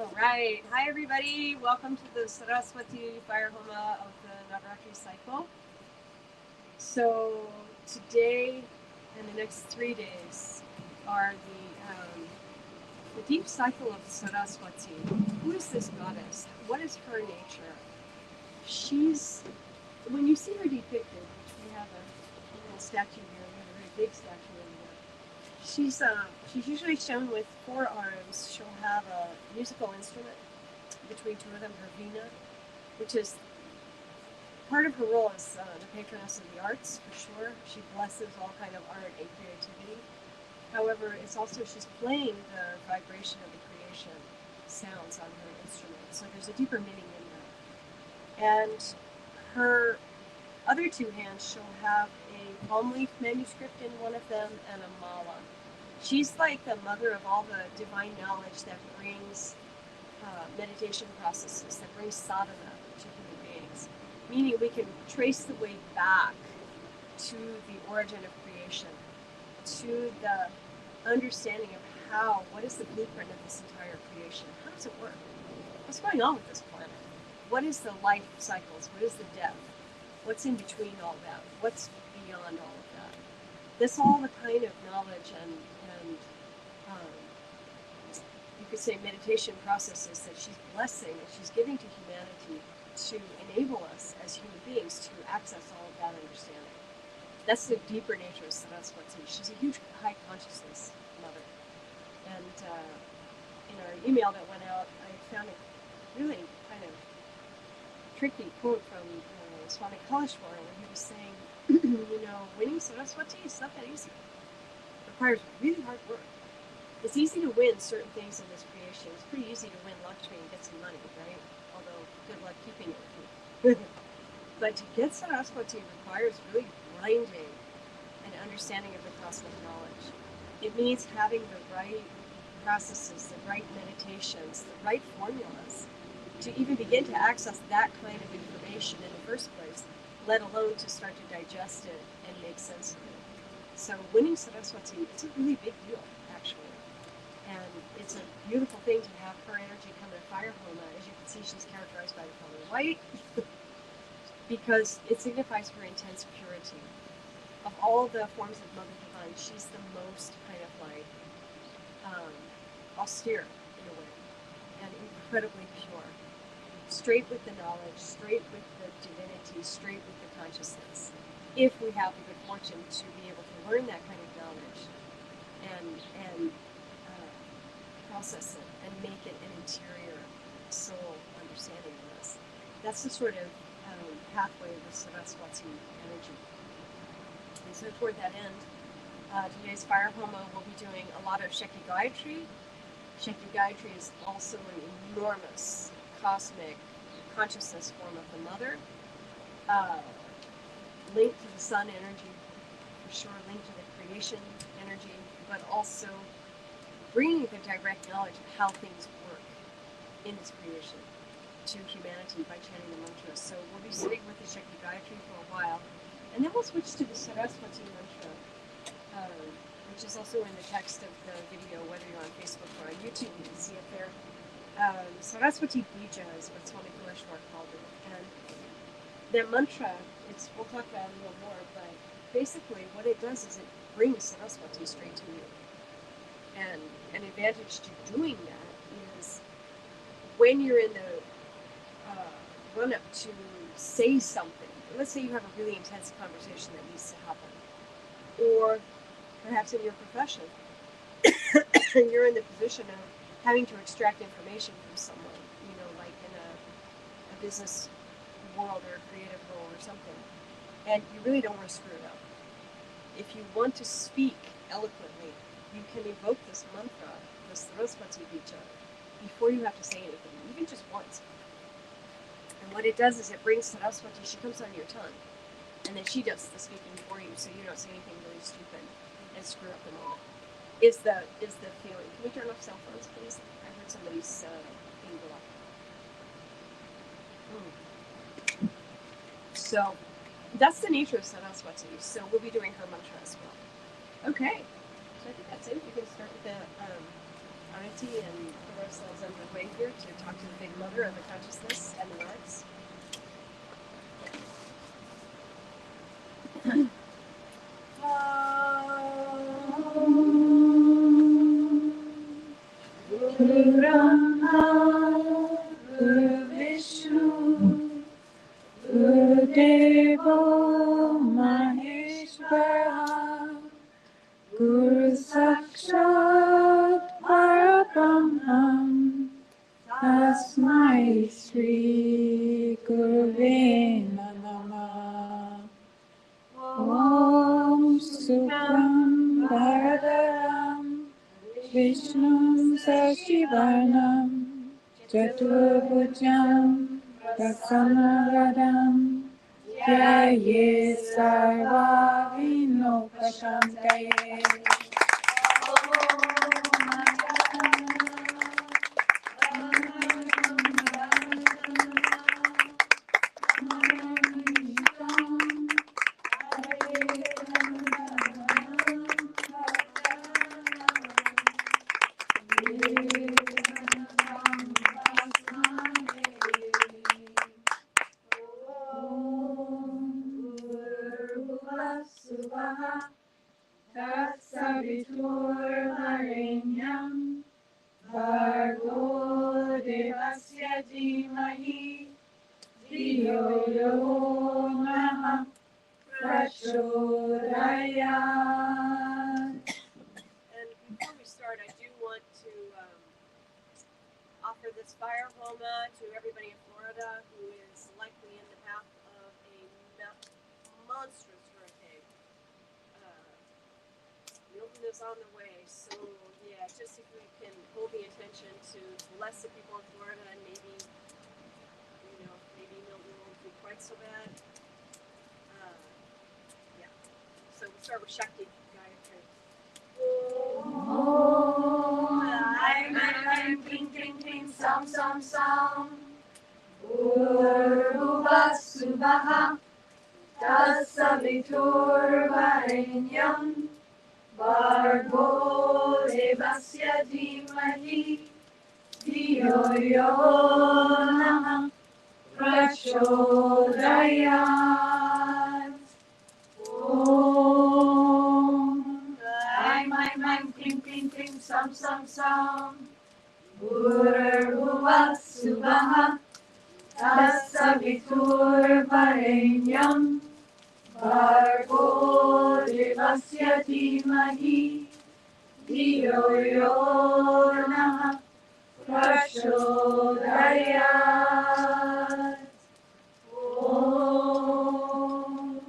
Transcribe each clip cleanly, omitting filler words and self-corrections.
All right. Hi, everybody. Welcome to the Saraswati Fire Homa of the Navarathri cycle. So, today and the next 3 days are the deep cycle of Saraswati. Who is this goddess? What is her nature? She's, when you see her depicted, we have a little statue here, we have a very big statue in here. She's usually shown with four arms. She'll have a musical instrument between two of them, her vina, which is part of her role as the patroness of the arts, for sure. She blesses all kind of art and creativity. However, it's also she's playing the vibration of the creation sounds on her instrument. So there's a deeper meaning in that. And her other two hands, she'll have a palm leaf manuscript in one of them and a mala. She's like the mother of all the divine knowledge that brings meditation processes, that brings sadhana to human beings. Meaning we can trace the way back to the origin of creation, to the understanding of what is the blueprint of this entire creation? How does it work? What's going on with this planet? What is the life cycles? What is the death? What's in between all that? What's beyond all of that? This all the kind of knowledge and you could say meditation processes that she's blessing, that she's giving to humanity to enable us as human beings to access all of that understanding. That's the deeper nature of Saraswati. She's a huge high consciousness mother. And in our email that went out, I found a really kind of tricky quote from Swami Kaleshwar, where he was saying, winning Saraswati is not that easy. It requires really hard work. It's easy to win certain things in this creation. It's pretty easy to win Lakshmi and get some money, right? Although, good luck keeping it with you. But to get Saraswati requires really grinding and understanding of the cosmic knowledge. It means having the right processes, the right meditations, the right formulas to even begin to access that kind of information in the first place, let alone to start to digest it and make sense of it. So winning Saraswati, it's a really big deal, actually. And it's a beautiful thing to have her energy come in fire homa. As you can see, she's characterized by the color white because it signifies her intense purity. Of all the forms of Mother Divine, she's the most kind of like austere in a way and incredibly pure. Straight with the knowledge, straight with the divinity, straight with the consciousness. If we have the good fortune to be able to learn that kind of knowledge and process it and make it an interior soul understanding of this. That's the sort of pathway with Saraswati energy. And so toward that end, today's Fire Homa will be doing a lot of Shakti Gayatri. Shakti Gayatri is also an enormous cosmic consciousness form of the mother, linked to the sun energy, for sure, linked to the creation energy, but also bringing the direct knowledge of how things work in this creation to humanity by chanting the mantras. So we'll be sitting with the Shakti Gayatri for a while, and then we'll switch to the Saraswati mantra, which is also in the text of the video, whether you're on Facebook or on YouTube, you can see it there. Saraswati Bija is what Swami Kaleshwar called it. And that mantra, we'll talk about it a little more, but basically what it does is it brings Saraswati straight to you. And an advantage to doing that is when you're in the run-up to say something. Let's say you have a really intense conversation that needs to happen. Or perhaps in your profession, you're in the position of having to extract information from someone, like in a business world or a creative role or something. And you really don't want to screw it up. If you want to speak eloquently, you can evoke this mantra, this Saraswati Bija, before you have to say anything, even just once. And what it does is it brings Saraswati, she comes on your tongue, and then she does the speaking for you, so you don't say anything really stupid and screw up the moment. Is the feeling. Can we turn off cell phones, please? I heard somebody's thing go off. So that's the nature of Saraswati. So we'll be doing her mantra as well. Okay. So I think that's it. We can start with spontaneity and put ourselves under the way here to talk to the Big Mother of the consciousness and the arts. Guru Brahma, Guru Vishnu, Guru Deva Maheshwara, Guru Sakshat Parabrahman, Tasmai Shri Gurave Namah. Om Suklam Bharadaram Vishnum Sashivarnam Chaturbhujam Prasannagadam Dhyaye Sarvavinopashantaye. Tatsaviturvarenyam Bhargo Devasya Dhimahi Dhiyo Yo Nah Prachodayat. And before we start, I do want to offer this fire homa to everybody in Florida who is likely in the path of a monstrous hurricane. Milton is on the way, so yeah, just if we can hold the attention to bless the people in Florida, and maybe Milton won't be quite so bad. Yeah. So we'll start with Shakti. Gayatri. Om Aim Aim Kling Kling Kling Sam Sam Sam. Bhurvubhuva Suvah Tatsaviturvarenyam Bhargo Devasya Dhimahi Dhiyo Yo Nah Prachodayat. Om Aim Aim Aim Kling Kling Kling Sam Sam Sam. Bhurvubhuva Suvah Tatsaviturvarenyam Bhargo Devasya Dhimahi Dhiyo Yo Nah Prachodayat. Om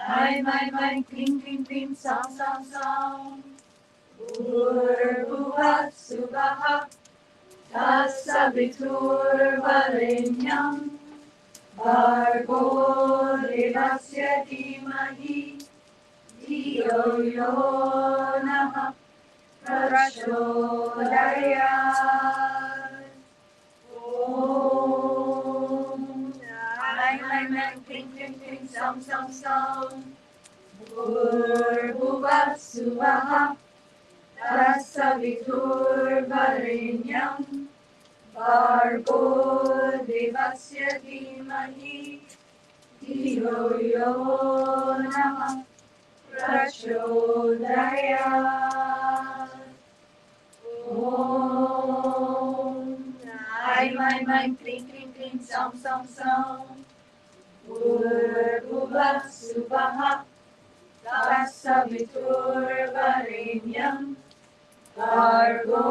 Aim Aim Aim Kling Kling Kling Sam Sam Sam. Bhurvubhuva Suvah Tatsaviturvarenyam Bhargo Devasya Dhimahi Dhiyo Yo Nah Prachodayat. Om Aim Aim Aim Kling Kling Kling Sam Sam Sam. Bhurvubhuva Suvah Tatsaviturvarenyam Bhargo Devasya Dhimahi Dhiyo Yo Nah Prachodayat. Om Aim Aim Aim Kling Kling Kling Sam Sam Sam. Bhurvubhuva Suvah Tatsaviturvarenyam Bhargo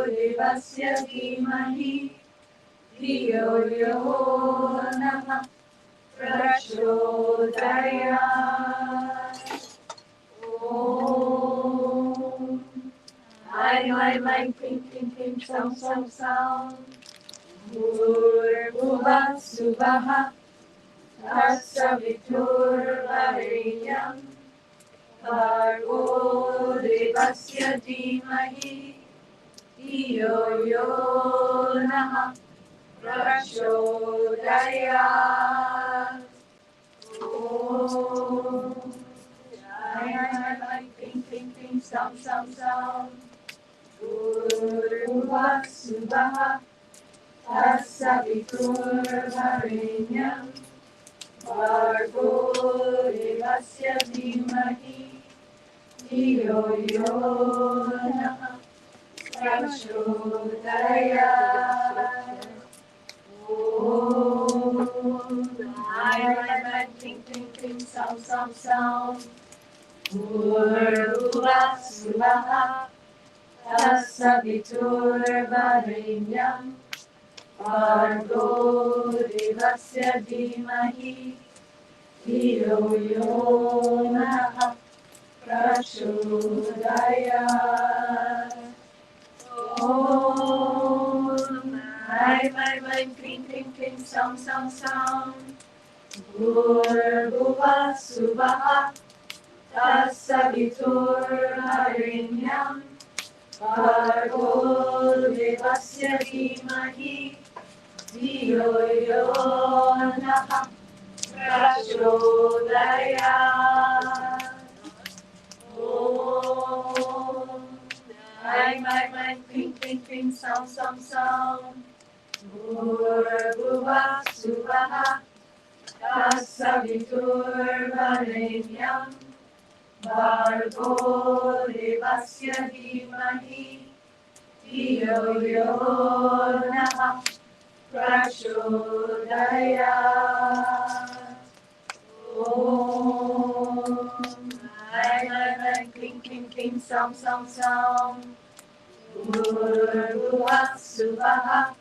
Devasya Dhimahi Dhiyo Yo Nah Prachodayat. Om Aim Aim Aim Kling Kling Kling Sam Sam Sam. Bhurvubhuva Suvah Tatsaviturvarenyam Bhargo Devasya Dhimahi Dhiyo Yo Nah Prachodayat. Om Aim Aim Aim Kling Kling Kling Sam Sam Sam. Subah Tasaviturvarenyam Bhargo Devasya Dhimahi Dhiyo Yo Nah Prachodayat. Om Nai Kling Kling Kling Sam Sam Sam Bhurvuvah Svah Tasaviturvarenyam Bhargo Devasya Dhimahi Dhiyo Yo Nah Prachodayat. Om Nai Kling Kling Kling Sam Sam Sam Bhurvuvah Svah Tasaviturvarenyam Bhargo Devasya Dhimahi Dhiyo Yo Nah Prachodayat. Om Nai Kling Kling Kling Sam Sam Sam Bhurvuvah Svah Tasaviturvarenyam Bhargo Devasya Dhimahi Dhiyo Yo Nah Prachodayat. Om Nai Kling Kling Kling Sam Sam Sam Bhurvuvah Svah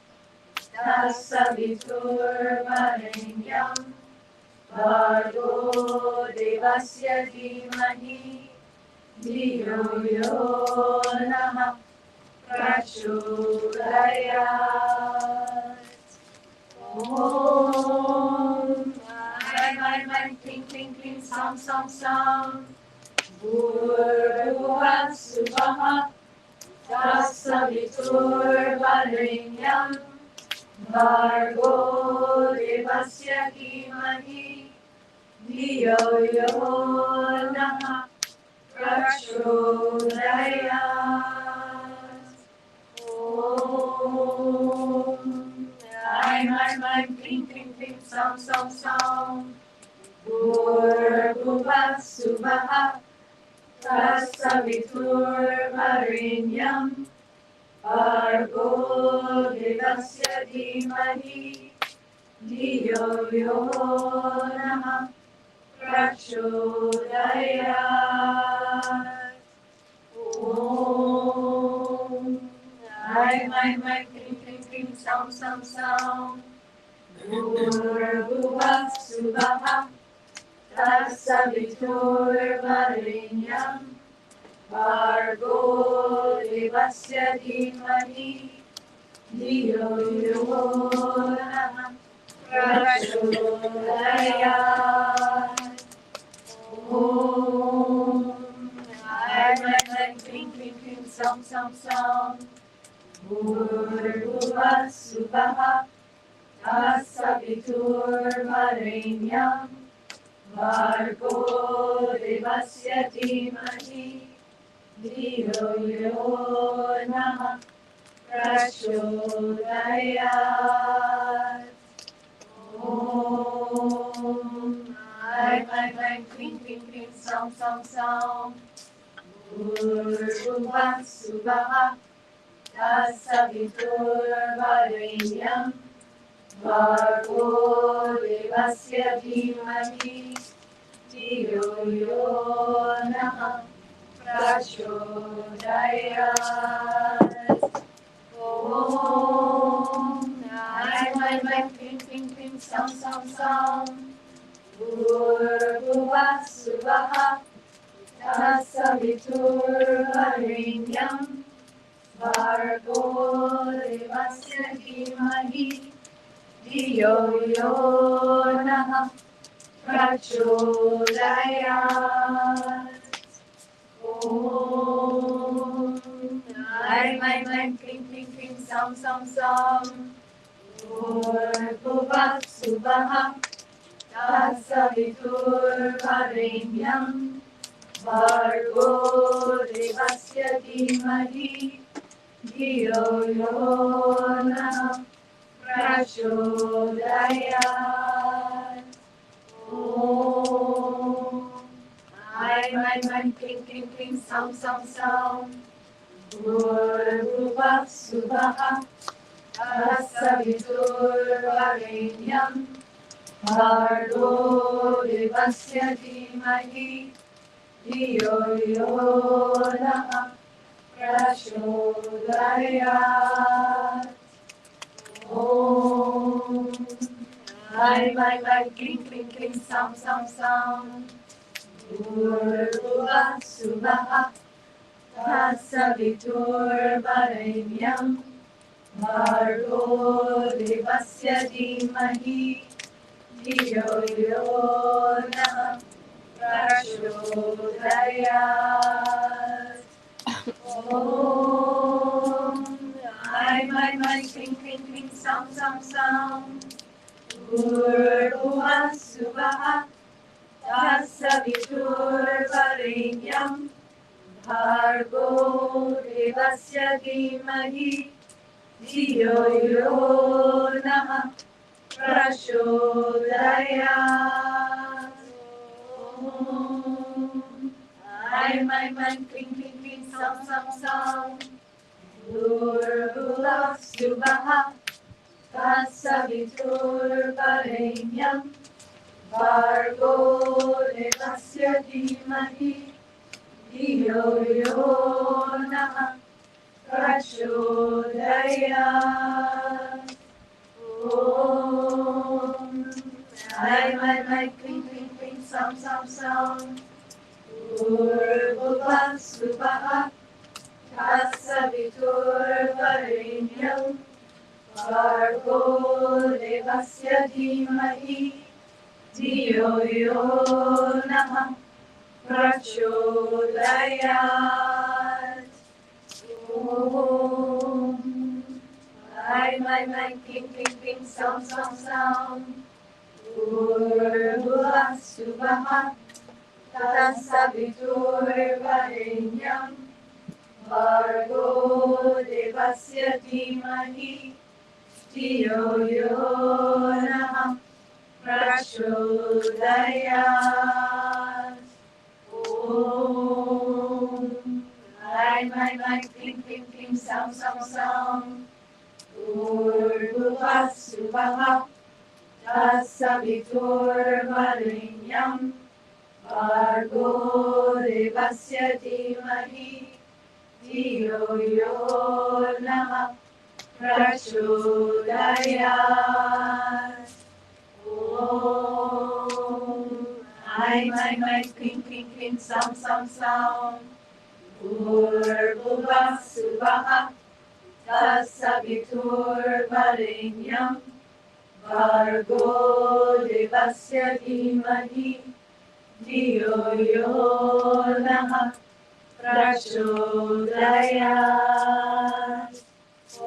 Tasaviturvarenyam Bhargo Devasya Dhimahi Dhiyo Yo Nah Prachodayat. Om Nai Kling Kling Kling Sam Sam Sam Bhurvuvah Svah Tasaviturvarenyam Bhargo Devasya Dhimahi Dhiyo Yo Nah Prachodayat. Om Nai Kling Kling Kling Sam Sam Sam Bhurvuvah Svah Tasaviturvarenyam Bhargo Devasya Dhimahi Dhiyo Yo Nah Prachodayat. Om Nai Kling Kling Kling Sam Sam Sam Bhurvuvah Svah Tasaviturvarenyam Bhargo Devasya Dhimahi Dhiyo Yo Nah Prachodayat. Om Nai Kling Kling Kling Sam Sam Sam Bhurvuvah Svah Tasaviturvarenyam Bhargo Devasya Dhimahi Dhiyo Yo Nah Prachodayat. Om Nai Kling Kling Kling Sam Sam Sam Bhurvuvah Svah Tasaviturvarenyam Bhargo Devasya Dhimahi Dhiyo Yo Nah Prachodayat. Om Nai Kling Kling Kling Sam Sam Sam Bhurvuvah Svah Tasaviturvarenyam Bhargo Devasya Dhimahi Dhiyo Yo Nah Prachodayat. Om Nai Kling Kling Kling Sam Sam Sam Bhurvuvah Svah Tasaviturvarenyam Bhargo Devasya Dhimahi धियो यो नः प्रचोदयात् ॐ ऐं ऐं क्लीं क्लीं क्लीं सौं सौं सौं भूर्भुवः सुवः तत्सवितुर्वरेण्यं भर्गो देवस्य धीमहि धियो यो नः प्रचोदयात् ॐ ऐं क्लीं क्लीं क्लीं सौं सौं सौं भूर्भुवः सुवः तत्सवितुर्वरेण्यं भर्गो देवस्य धीमहि धियो यो नः प्रचोदयात् ॐ ऐं क्लीं क्लीं क्लीं सौं सौं सौं भूर्भुवः सुवः तत्सवितुर्वरेण्यं भर्गो देवस्य धीमहि धियो यो नः प्रचोदयात् ऐं क्लीं क्लीं क्लीं सौं सौं सौं भूर्भुवः सुवः तत्सवितुर्वरेण्यं भर्गो देवस्य धीमहि धियो यो नः प्रचोदयात् ॐ ऐं क्लीं क्लीं क्लीं सौं सौं सौं भूर्भुवः सुवः तत्सवितुर्वरेण्यं भर्गो देवस्य धीमहि धियो यो नः प्रचोदयात् ॐ ऐं क्लीं क्लीं क्लीं सौं सौं सौं भूर्भुवः सुवः तत्सवितुर्वरेण्यं भर्गो देवस्य धीमहि धियो यो नः प्रचोदयात् ॐ ऐं क्लीं क्लीं क्लीं सौं सौं सौं भूर्भुवः सुवः तत्सवितुर्वरेण्यं भर्गो देवस्य धीमहि धियो यो नः प्रचोदयात् ॐ ऐं क्लीं क्लीं क्लीं सौं सौं सौं भूर्भुवः सुवः तत्सवितुर्वरेण्यं भर्गो देवस्य धीमहि धियो यो नः प्रचोदयात् ॐ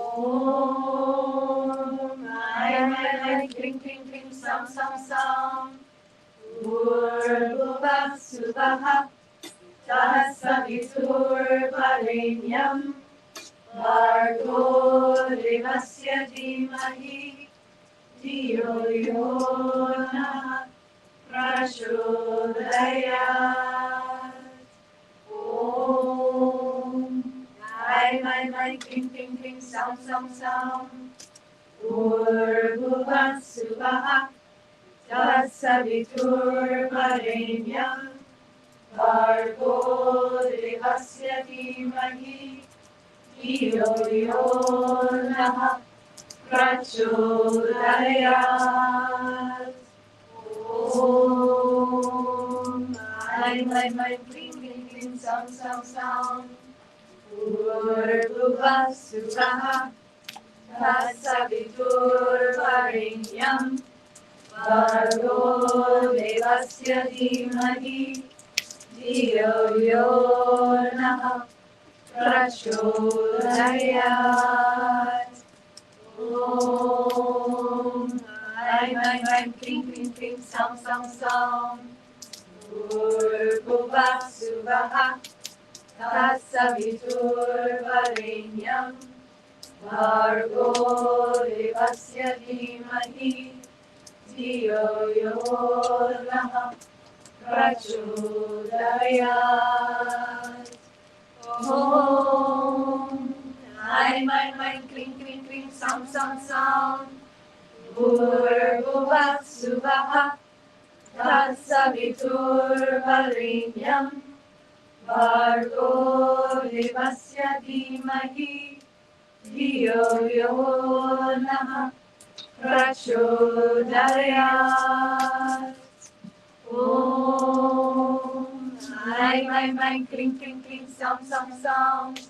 ऐं क्लीं क्लीं क्लीं सौं सौं सौं भूर्भुवः सुवः तत्सवितुर्वरेण्यं भर्गो देवस्य धीमहि धियो यो नः प्रचोदयात् ॐ ऐं क्लीं क्लीं क्लीं सौं सौं सौं भूर्भुवः सुवः तत्सवितुर्वरेण्यं भर्गो देवस्य धीमहि धियो यो नः प्रचोदयात् ॐ ऐं क्लीं क्लीं क्लीं सौं सौं सौं भूर्भुवः सुवः तत्सवितुर्वरेण्यं भर्गो देवस्य धीमहि धियो यो नः प्रचोदयात् ॐ ऐं क्लीं क्लीं क्लीं सौं सौं सौं भूर्भुवः सुवः तत्सवितुर्वरेण्यं Bhargo devasya dhimahi धियो यो नः प्रचोदयात्. Om. Aim, aim, aim, kling, kling, kling, sound, sound, sound. Bhurvubhah suvah Tatsaviturvarenyam Bhargo devasya dhimahi धियो यो नः प्रचोदयात्. Om. Aim, aim, aim, kling, kling, kling, sound, sound, sound.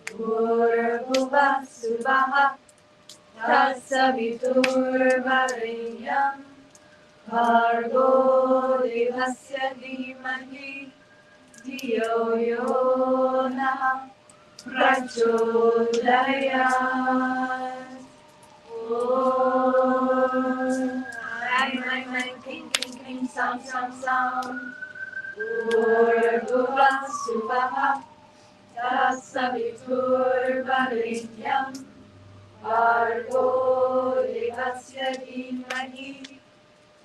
Bhurvubhah suvah Tatsaviturvarenyam Bhargo devasya dhimahi धियो यो नः प्रचोदयात्. Om. Aim, aim, aim, kling, kling, kling, sound, sound, sound. Bhurvubhah suvah Tatsaviturvarenyam Bhargo devasya dhimahi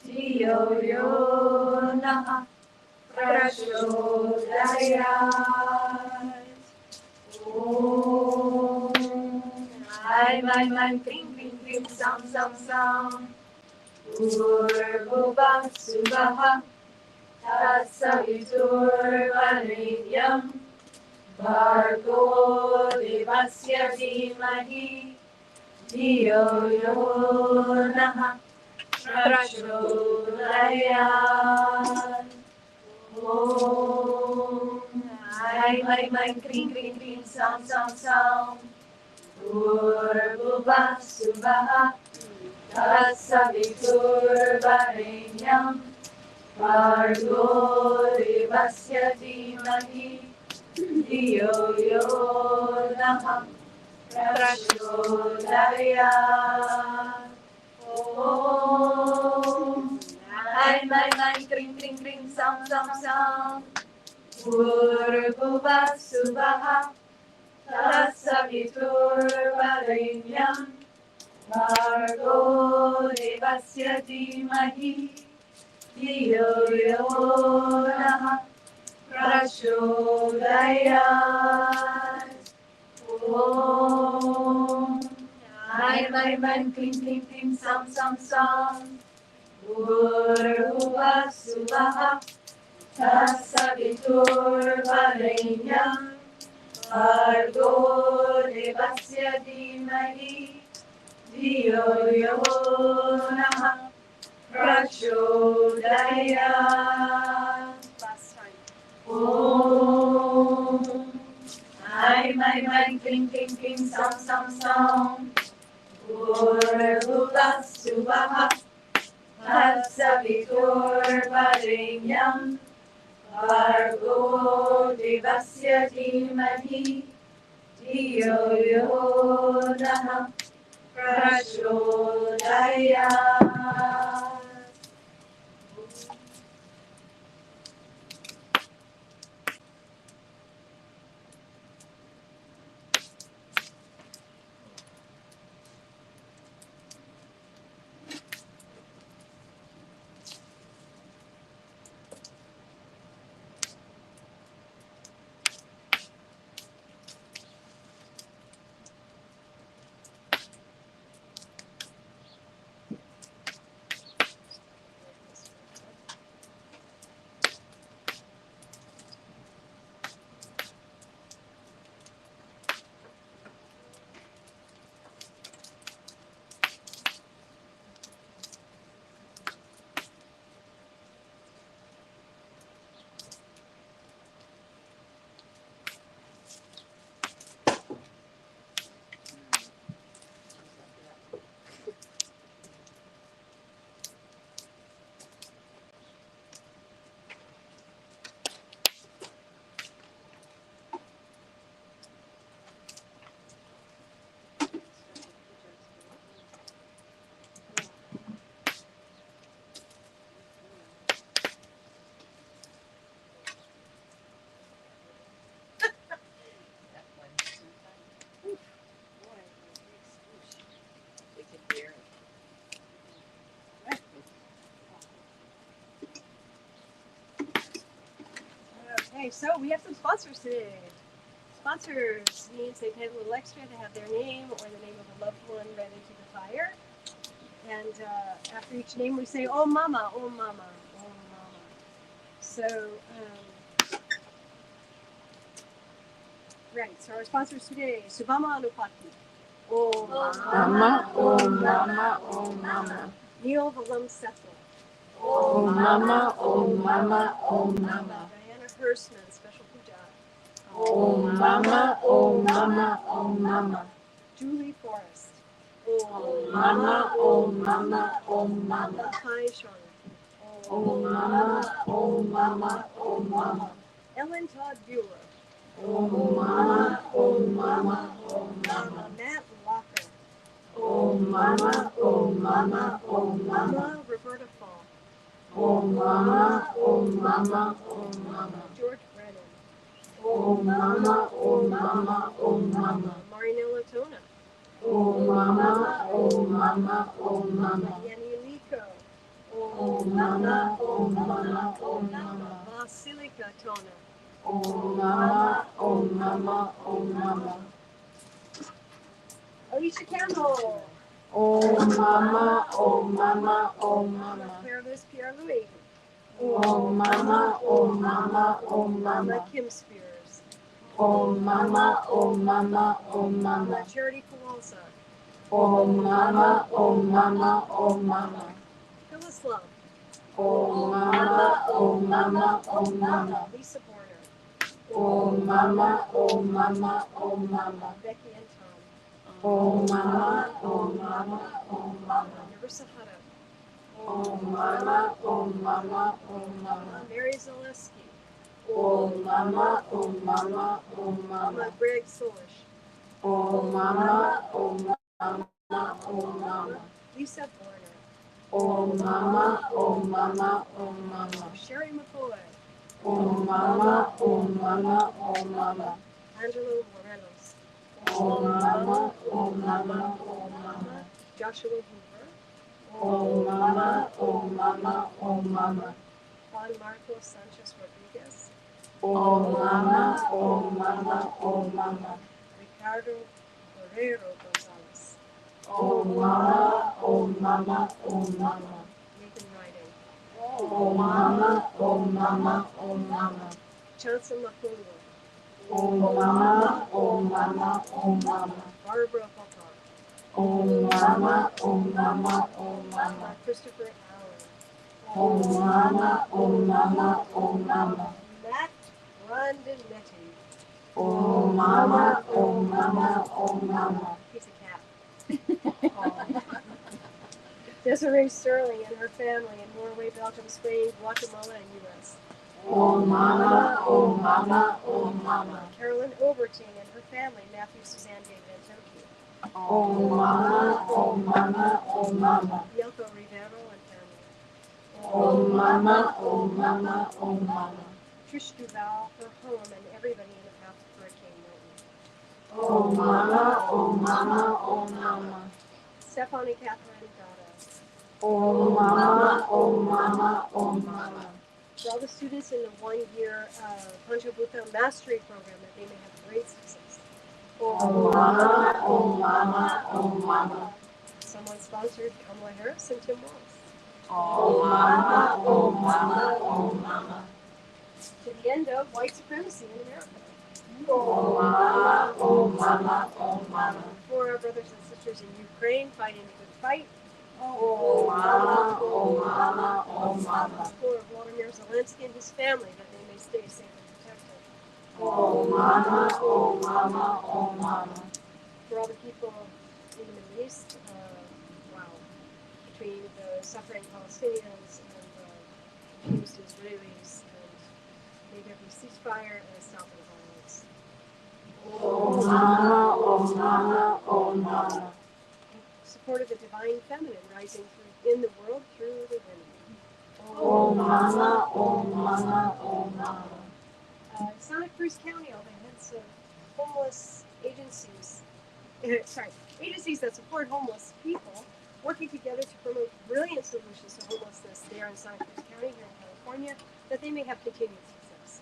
धियो यो नः प्रचोदयात्. Om. Aim, aim, aim, kling, kling, kling, sound, sound, sound. Bhurvubhah suvah Tatsaviturvarenyam Bhargo devasya dhimahi धियो यो नः प्रचोदयात्. Om. Aim, aim, aim, kling, kling, kling, sound, sound, sound. Bhurvubhah suvah Tatsaviturvarenyam Bhargo devasya dhimahi धियो यो नः प्रचोदयात्. Om. Aim, aim, aim, kling, kling, kling, sound, sound, sound. Bhurvubhah suvah Tatsaviturvarenyam Bhargo devasya dhimahi धियो यो नः प्रचोदयात्. Om. Aim, aim, aim, kling, kling, kling, sound, sound, sound. Bhurvubhah suvah Tatsaviturvarenyam Bhargo devasya dhimahi धियो यो नः प्रचोदयात्. Last time. Om. Aim, aim, aim, kling, kling, kling, sound, sound, sound. Bhurvubhah suvah Tatsaviturvarenyam Bhargo devasya dhimahi धियो यो नः प्रचोदयात्. Okay, so we have some sponsors today. Sponsors means they pay a little extra to have their name or the name of a loved one read into the fire. And after each name, we say, "Oh, mama, oh, mama, oh, mama." So, right. So our sponsors today, Subama Anupati. Oh, Mama, oh mama, oh mama. Neil Valam Sethel. Oh mama, oh mama, oh mama. Diana Hirschman, Special Puja. Oh mama, oh mama, oh mama. Julie Forrest. Oh mama, oh mama, oh mama. Kai Shona. Oh mama, oh mama, oh mama. Ellen Todd Bueller. Oh mama, oh mama, oh mama. Matt Locker. Oh mama, oh mama, oh mama. Mama Roberta Fall. Oh mama, oh mama, oh mama. George Brennan. Oh mama, oh mama, oh mama. Marinella Tona. Oh mama, oh mama, oh mama. Yanni Lico. Oh mama, oh mama, oh mama. Vasilika Tona. Oh mama, oh mama, oh mama. Alicia Campbell. Oh mama, oh mama, oh mama. Claire Liz Pierre Louis. Oh mama, oh mama, oh mama. Kim Spears. Oh mama, oh mama, oh mama. Charity Kowalsa. Oh mama, oh mama, oh mama. Phyllis Love. Oh mama, oh mama, oh mama. Lisa Borner. Oh mama, oh mama, oh mama. Becky and Tom. Oh mama, oh mama, oh mama. Nerissa Hutta. Oh mama, oh mama, oh mama. Mary Zaleski. Oh mama, oh mama, oh mama. Greg Solish. Oh mama, oh mama, oh mama. Lisa Borner. Oh mama, oh mama, oh mama. Sherry McCoy. Oh mama, oh mama, oh mama. Angelo Morelos. Oh mama, oh mama, oh mama. Joshua Hoover. Oh mama, oh mama, oh mama. Juan Marcos Sanchez Rodriguez. Oh mama, oh mama, oh mama. Ricardo Guerrero Gonzalez. Oh mama, oh mama, oh mama. Nathan Riding. Oh mama, oh mama, oh mama. Johnson Mapungo. Oh mama, oh mama, oh mama. Barbara Pocock. Oh mama, oh mama, oh mama. Christopher Allen. Oh mama, oh mama, oh mama. Matt Rondinetti. Oh mama, oh mama, oh mama. He's a cat. Desiree Sterling and her family in Norway, Belgium, Spain, Guatemala, and U.S. Oh mama, oh mama, oh mama. Carolyn Overton and her family, Matthew, Suzanne, David, and Toki. Oh mama, oh mama, oh mama. Yelko Rivero and family. Oh mama, oh mama, oh mama. Trish Duval, her home, and everybody in the path of Hurricane Milton. Oh mama, oh mama, oh mama. Stephanie Catherine Gata. Oh mama, oh mama, oh mama. For all the students in the one-year Panchabhuta Mastery Program, that they may have great success. Oh mama, oh mama, oh mama. Someone sponsored Kamala Harris and Tim Walz. Oh mama, oh mama, oh mama. To the end of white supremacy in America. Oh mama, oh mama, oh mama. For our brothers and sisters in Ukraine fighting the good fight. Oh mama, oh mama, oh mama. For Vladimir Zelensky and his family, that they may stay safe and protected. Oh mama, oh mama, oh mama. For all the people in the Middle East, between the suffering Palestinians and the confused Israelis, and may there be ceasefire and a stop of violence. Oh mama, oh mama, oh mama. Support of the divine feminine rising through in the world through the women. Oh mama, oh mama, oh mama. Santa Cruz County, all the heads of homeless agencies, agencies that support homeless people, working together to promote brilliant solutions to homelessness there in Santa Cruz County here in California, that they may have continued success.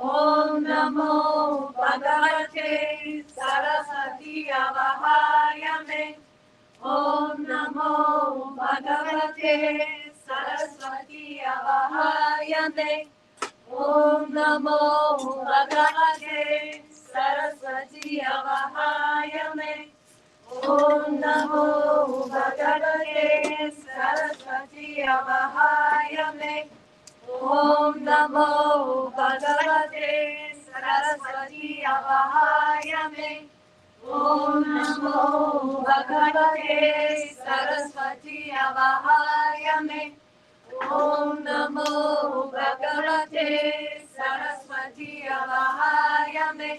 Om Namo Bhagavate Saraswati Avahayame. Om Namo Bhagavate Saraswati Avahayame. Om Namo Bhagavate Saraswati Avahayame. Om Namo Bhagavate Saraswati Avahayame. Om Namo Bhagavate Saraswati Avahayame. Om Namo Bhagavate Saraswati Avahayame. Om Namo Bhagavate Saraswati Avahayame.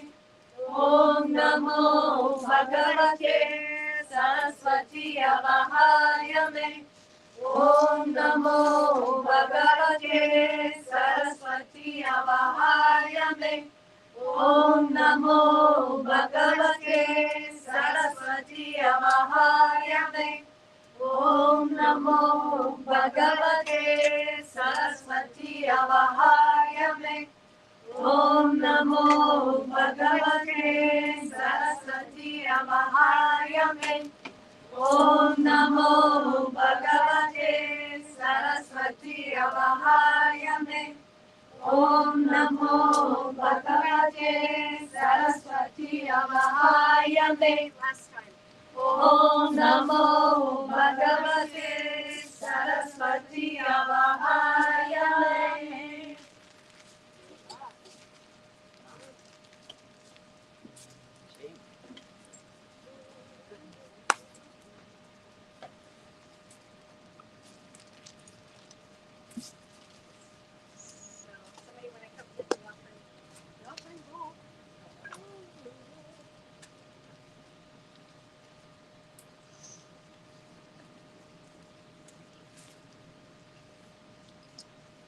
Om Namo Bhagavate Saraswati Avahayame. Om Namo Bhagavate Saraswati Avahayame. Om Namo Bhagavate Saraswati Avahayame. Om Namo Bhagavate Saraswati Avahayame. Om Namo Bhagavate Saraswati Avahayame. Om Namo Bhagavate Saraswati Avahayame. Om Namo Bhagavate Saraswati Avahayame. Last time. Om Namo Bhagavate Saraswati Avahayame. So somebody want to come get the offering bowl?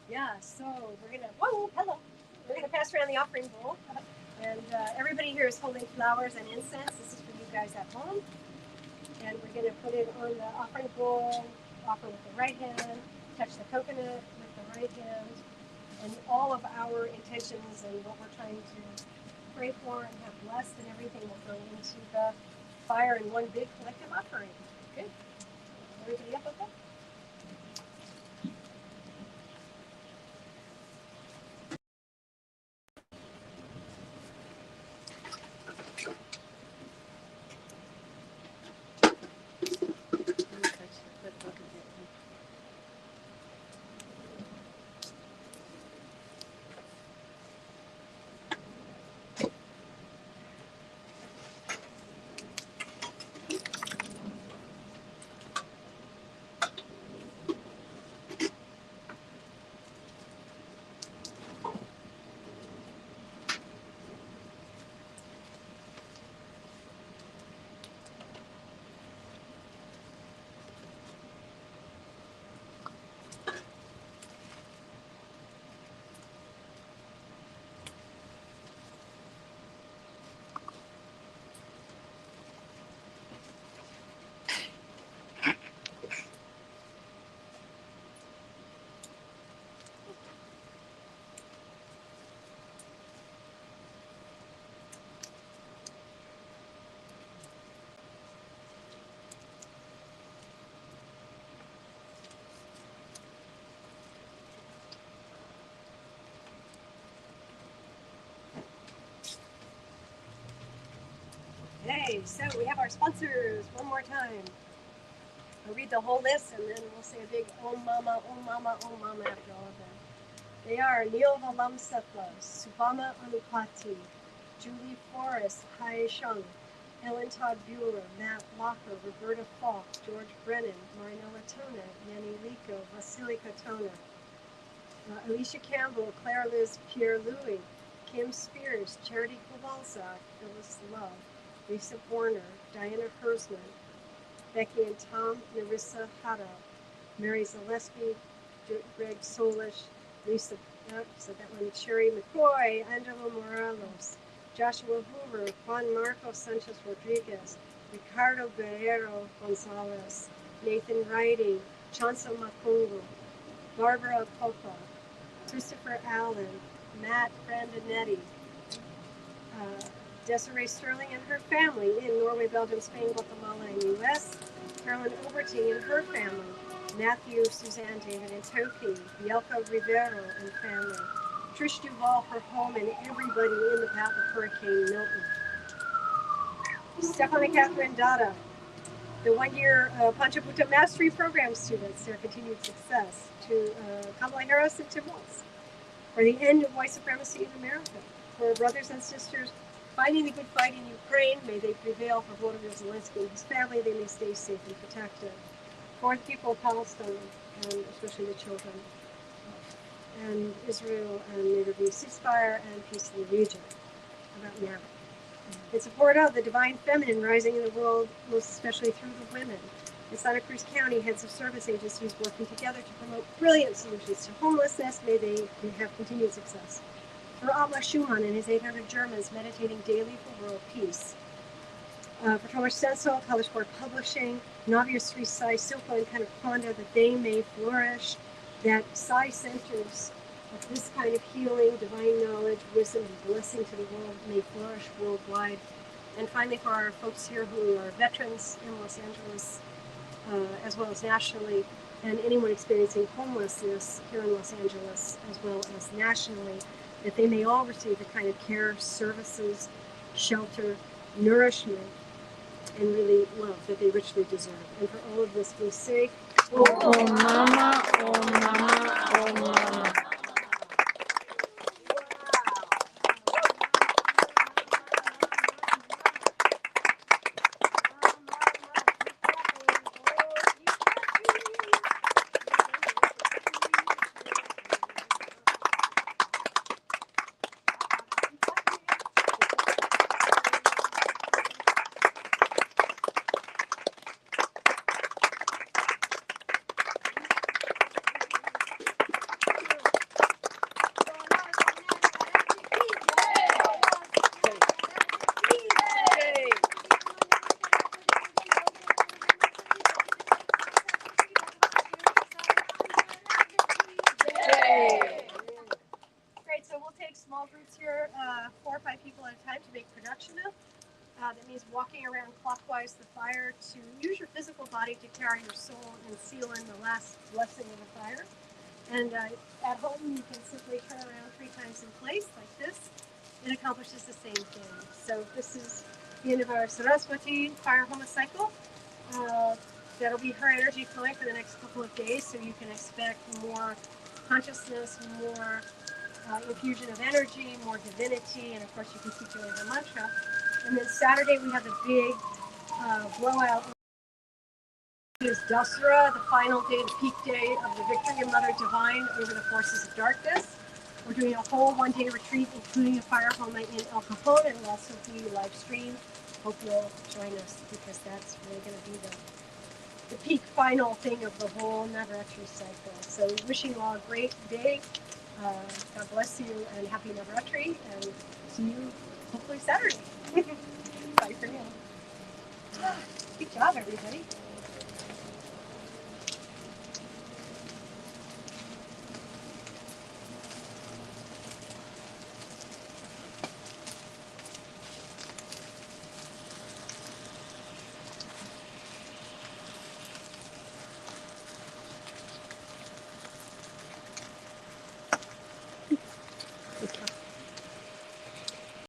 Yeah, so we're gonna, whoa, hello. We're gonna pass around the offering bowl. And everybody here is holding flowers and incense. This is for you guys at home. And we're gonna put it on the offering bowl, offer with the right hand, touch the coconut with the right hand. And all of our intentions and what we're trying to pray for and have blessed and everything will go into the fire in one big collective offering. Good. Everybody up okay? Okay, so we have our sponsors one more time. I'll read the whole list and then we'll say a big Om Mama, Om Mama, Om Mama after all of them. They are Neil Valam Setla, Subhama Anupati, Julie Forrest, Hai Shung, Ellen Todd Bueller, Matt Locker, Roberta Falk, George Brennan, Marinella Tona, Yanni Lico, Vasily Katona, Alicia Campbell, Claire Liz Pierre Louis, Kim Spears, Charity Kowalczak, Phyllis Love, Lisa Warner, Diana Hersman, Becky and Tom, Narissa Hada, Mary Zaleski, Greg Solish, Lisa, said that one, Sherry McCoy, Angelo Morales, Joshua Hoover, Juan Marco Sanchez Rodriguez, Ricardo Guerrero Gonzalez, Nathan Riding, Chanso Makungu, Barbara Popa, Christopher Allen, Matt, Brandon, Nettie. Dassara Sterling and her family in Norway, Belgium, Spain, Guatemala, and U.S. Carolyn Overty and her family. Matthew, Suzanne, David, and Toki. Bielka Rivero and family. Trish Duval, her home, and everybody in the path of Hurricane Milton. Stephanie Catherine Dada, the one-year Panchabhuta Mastery Program students, their continued success. To Kamala Harris and Tim Walz, for the end of white supremacy in America. For our brothers and sisters fighting the good fight in Ukraine, may they prevail. For Volodymyr Zelensky and his family, they may stay safe and protected. For the people of Palestine, and especially the children, and Israel, and may there be a ceasefire and peace in the region. About now. In support of the divine feminine rising in the world, most especially through the women. In Santa Cruz County, heads of service agencies working together to promote brilliant solutions to homelessness, may they have continued success. For Atma Schumann and his 800 Germans meditating daily for world peace. For Thomas Sensel, Kaleshwar Publishing, Navarathri, Sai, Silpa, and Kanakonda, that they may flourish, that Sai centers of this kind of healing, divine knowledge, wisdom, and blessing to the world may flourish worldwide. And finally, for our folks here who are veterans in Los Angeles, as well as nationally, and anyone experiencing homelessness here in Los Angeles, as well as nationally, that they may all receive the kind of care, services, shelter, nourishment, and really love that they richly deserve. And for all of this, we say, Oh Mama, oh Mama, oh Mama. Small groups here, 4 or 5 people at a time to make production of. That means walking around clockwise the fire to use your physical body to carry your soul and seal in the last blessing of the fire. And at home you can simply turn around 3 times in place like this. It accomplishes the same thing. So this is the end of our Saraswati fire Homa cycle. That'll be her energy flowing for the next couple of days, so you can expect more consciousness, more infusion of energy, more divinity, and of course you can teach away the mantra. And then Saturday we have a big blowout. It is Dassara, the final day, the peak day of the victory of Mother Divine over the forces of darkness. We're doing a whole 1-day retreat, including a fire Homa in El Cajon, and will also be live streamed. Hope you'll join us, because that's really going to be the peak final thing of the whole Navarathri cycle. So wishing you all a great day. God bless you and happy Navarathri, and see you hopefully Saturday. Bye for now. Good job, everybody.